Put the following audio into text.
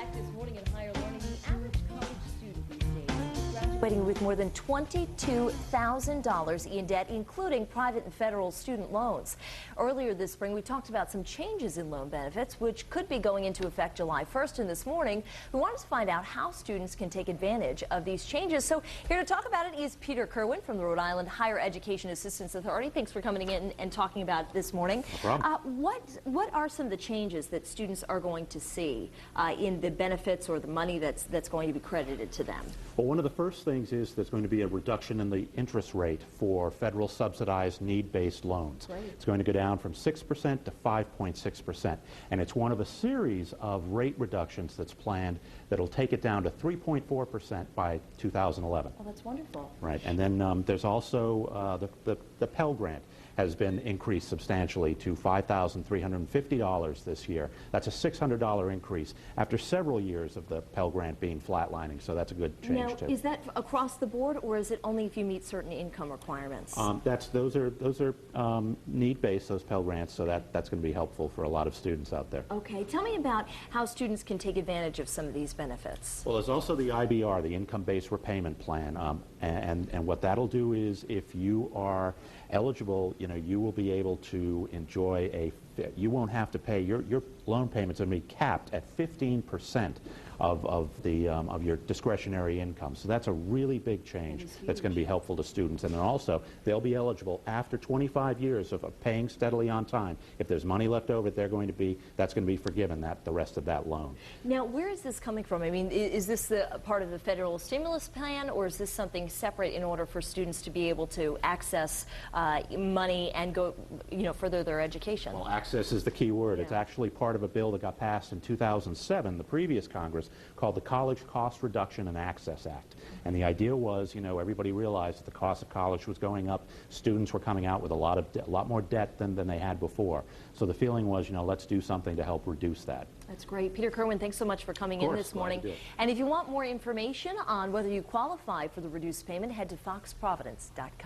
Back this morning in higher learning, the average college student these days is graduating with more than $22,000 in debt, including private and federal student loans. Earlier this spring, we talked about some changes in loan benefits, which could be going into effect July 1st. And this morning, we wanted to find out how students can take advantage of these changes. So here to talk about it is Peter Kerwin from the Rhode Island Higher Education Assistance Authority. Thanks for coming in and talking about it this morning. No problem. What are some of the changes that students are going to see in the benefits or the money that's going to be credited to them? Well, one of the first things is there's going to be a reduction in the interest rate for federal subsidized need-based loans. Great. It's going to go down from 6% to 5.6%. And it's one of a series of rate reductions that's planned that'll take it down to 3.4% by 2011. Oh, that's wonderful. Right. And then there's also the Pell Grant has been increased substantially to $5,350 this year. That's a $600 increase after several years of the Pell Grant being flatlining, so that's a good change Now, too. is that across the board, or is it only if you meet certain income requirements? Those are need-based, those Pell Grants, so that's going to be helpful for a lot of students out there. Okay, tell me about how students can take advantage of some of these benefits. Well, there's also the IBR, the Income-Based Repayment Plan, and what that'll do is if you are eligible, you will be able to enjoy you won't have to pay, your loan payments are going to be capped at 15% of your discretionary income. So that's a really big change that's going to be helpful to students. And then also, they'll be eligible after 25 years of paying steadily on time. If there's money left over, that's going to be forgiven, the rest of that loan. Now, where is this coming from? I mean, is this part of the federal stimulus plan, or is this something separate in order for students to be able to access money and go, further their education? Well, access is the key word. Yeah. It's actually part of a bill that got passed in 2007, the previous Congress, called the College Cost Reduction and Access Act. And the idea was, everybody realized that the cost of college was going up. Students were coming out with a lot more debt than they had before. So the feeling was, let's do something to help reduce that. That's great. Peter Kerwin, thanks so much for coming in this morning. And if you want more information on whether you qualify for the reduced payment, head to foxprovidence.com.